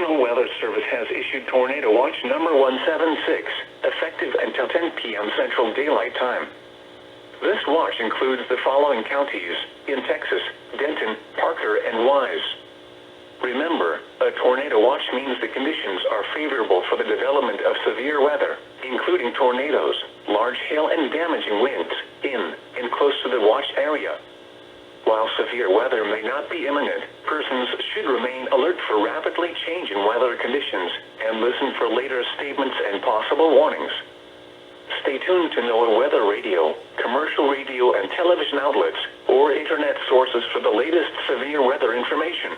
National Weather Service has issued Tornado Watch number 176, effective until 10 p.m. Central Daylight Time. This watch includes the following counties in Texas: Denton, Parker, and Wise. Remember, a tornado watch means the conditions are favorable for the development of severe weather, including tornadoes, large hail, and damaging winds in and close to the watch area. While severe weather may not be imminent, persons should remain alert for rapidly changing weather conditions and listen for later statements and possible warnings. Stay tuned to NOAA weather radio, commercial radio and television outlets, or internet sources for the latest severe weather information.